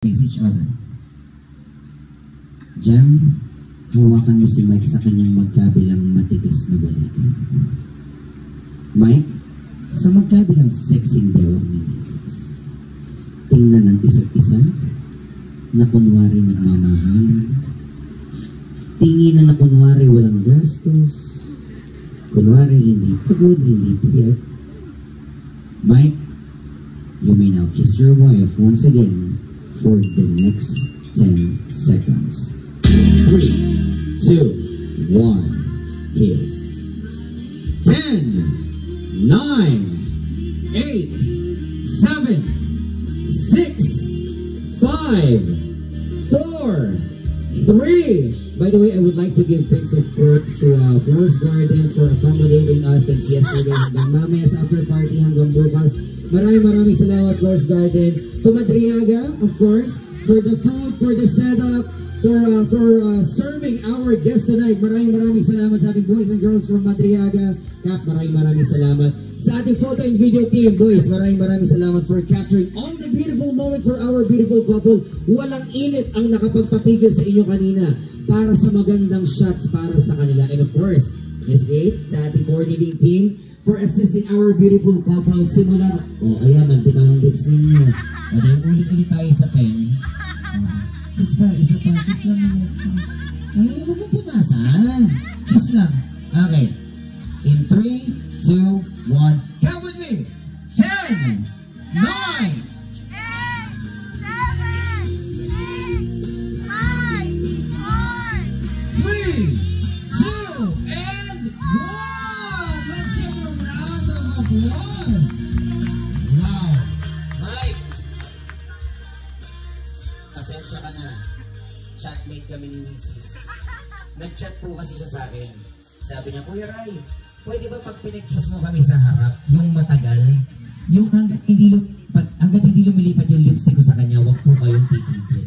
face each other. Jem, hawakan mo si Mike sa kanyang magkabilang matigas na balikan. Mike, sa magkabilang sexing bewang ni Mrs. Tingnan ang isa't isa na kunwari nagmamahalan. Tinginan na kunwari walang gastos. Kunwari hindi pagod, hindi puyat. Mike, you may now kiss your wife once again for the next 10 seconds. 3, 2, 1, kiss. 10, 9, 8, 7, 6, 5, 4, 3. By the way, I would like to give thanks of course to Flores Garden for accommodating us since yesterday hanggang mamaya sa after party hanggang bukas. Maraming salamat, Flores Garden. To Madriaga, of course, for the food, for the setup, for serving our guests tonight. Maraming salamat sa ating boys and girls from Madriaga. Kap, maraming salamat. Sa ating photo and video team, boys, maraming salamat for capturing all the beautiful moment for our beautiful couple. Walang init ang nakapagpapigil sa inyo kanina para sa magandang shots para sa kanila. And of course, Miss 8, sa ating coordinating team, for assisting our beautiful couple simula. Ayan, nagbitaw ang lips ninyo. O, dahil ulit-ulit tayo sa 10. Kiss pa, isa pa, kiss lang naman. Ay, huwag mong punasan. Kiss lang. Okay. In 3, 2, 1, count with me. 10, 9, 8, 7, 6, 5, 4, 3, 2, and 1. Let's give a round of applause. Wow. Mike, pasensya ka na. Chatmate kami ni Mrs. Nag-chat po kasi siya sa akin. Sabi niya, Kuya Ray, pwede ba pag pinag-kiss mo kami sa harap, yung matagal, yung hanggat hindi lumilipat yung lipstick ko sa kanya, wag po kayong titigil.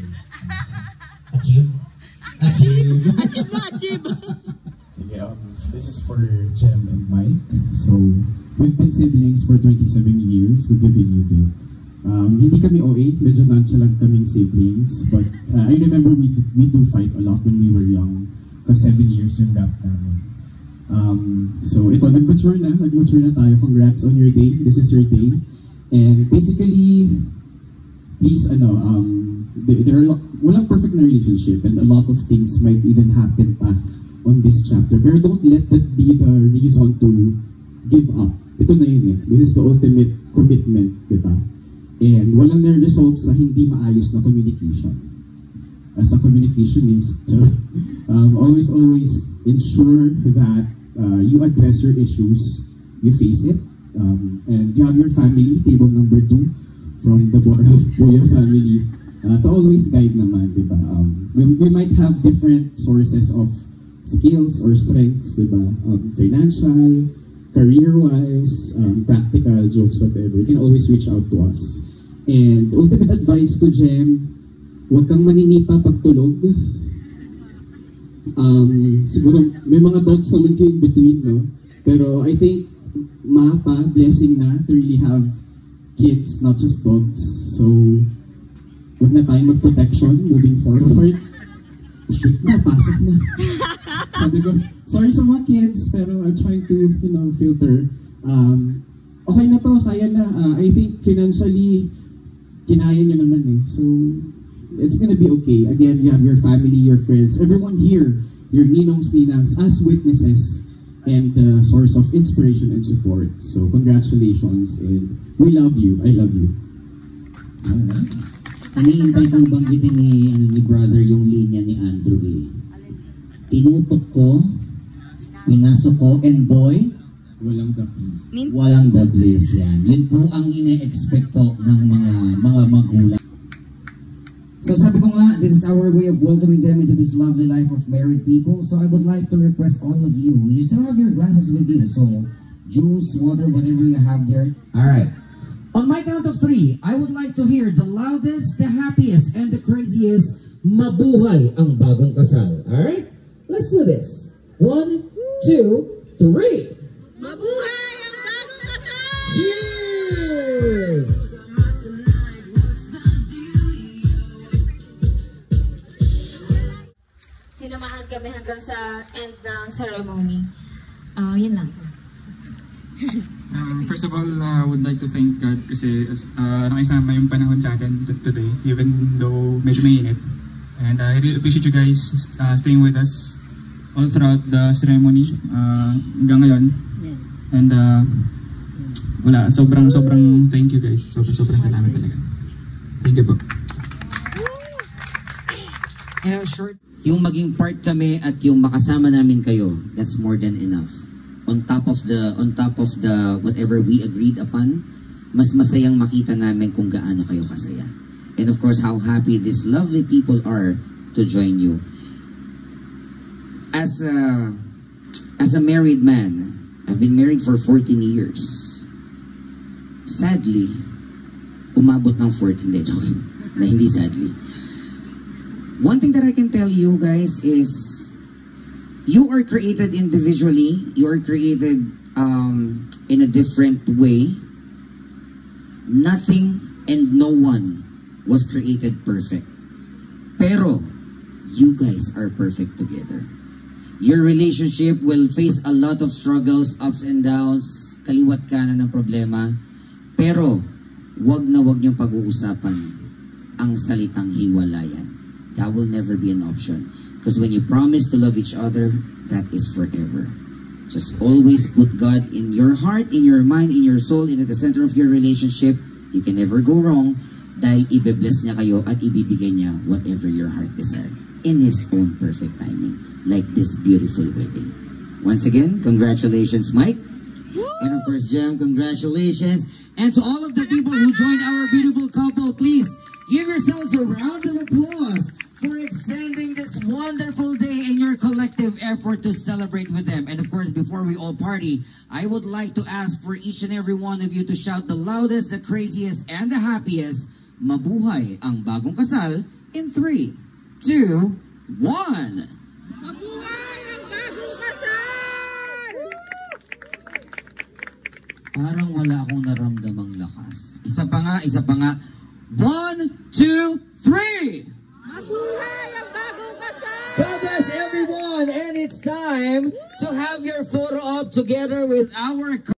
Achieve? Achieve! Achieve! Sige, this is for Jem and Mike. So, we've been siblings for 27 years. Would you believe it? Hindi kami OA, medyo nonchalant kaming siblings. But I remember we do fight a lot when we were young. Kasi 7 years yung gap namin. So ito, nag-mature na tayo. Congrats on your day. This is your day. And basically, please, there are walang perfect na relationship and a lot of things might even happen pa on this chapter. Pero don't let that be the reason to give up. Ito na yun eh. This is the ultimate commitment, di ba? And walang na-resolve sa hindi maayos na communication. As a communicationist, always ensure that you address your issues, you face it, and you have your family, table number 2, from the Boya family, to always guide naman, di ba? We might have different sources of skills or strengths, di ba? Financial, career-wise, practical, jokes, whatever. You can always reach out to us. And ultimate advice to Jem, huwag kang maninipa pagtulog. Siguro may mga dogs naman kayo in between, no? Pero I think blessing na to really have kids, not just dogs. So, huwag na tayong mag-protection moving forward. Shoot na, pasok na. Sabi ko, sorry sa mga kids, pero I'm trying to, filter. Okay na to, kaya na. I think financially, kinaya nyo naman eh. So, it's gonna be okay. Again, you have your family, your friends, everyone here, your ninongs, ninangs, as witnesses and the source of inspiration and support. So, congratulations and we love you. I love you. Iniintay kong banggitin ni brother yung linya ni Andrew eh. Tinutok ko, pinasok ko, and boy, Walang the please. Walang the bliss yan. Yun po ang ine-expect po ng mga magulang. So sabi ko nga, this is our way of welcoming them into this lovely life of married people. So I would like to request all of you still have your glasses with you. So juice, water, whatever you have there. Alright. On my count of 3, I would like to hear the loudest, the happiest, and the craziest, mabuhay ang bagong kasal. Alright? Let's do this. 1, 2, 3. Mabuhay ang bagong kasal! Cheers! sinamahan kami hanggang sa end ng ceremony. Yun lang. First of all, would like to thank God kasi nakisama yung panahon sa atin today, even though medyo mainit. And I really appreciate you guys staying with us all throughout the ceremony hanggang ngayon. And sobrang thank you guys. Sobrang salamat talaga. Thank you po. Short, yung maging part kami at yung makasama namin kayo, that's more than enough. On top of the whatever we agreed upon, mas masayang makita namin kung gaano kayo kasaya. And of course, how happy these lovely people are to join you. As a married man, I've been married for 14 years. Sadly, umabot ng 14 days. Na hindi sadly. One thing that I can tell you guys is you are created individually. You are created in a different way. Nothing and no one was created perfect. Pero you guys are perfect together. Your relationship will face a lot of struggles, ups and downs, kaliwat kanan ng problema. Pero wag na wag niyong pag-uusapan ang salitang hiwalayan. That will never be an option. Because when you promise to love each other, that is forever. Just always put God in your heart, in your mind, in your soul, and at the center of your relationship. You can never go wrong dahil ibe-bless niya kayo at ibibigay niya whatever your heart desire in His own perfect timing. Like this beautiful wedding. Once again, congratulations, Mike. And of course, Jem, congratulations. And to all of the people who joined our beautiful couple, please give yourselves a round of applause for extending this wonderful day in your collective effort to celebrate with them. And of course, before we all party, I would like to ask for each and every one of you to shout the loudest, the craziest, and the happiest, Mabuhay ang bagong kasal in 3, 2, 1. Mabuhay ang bagong kasal! Parang wala akong naramdamang lakas. Isa pa nga. 1, 2, 3! Mabuhay ang bagong kasal! God bless everyone, and it's time to have your photo up together with our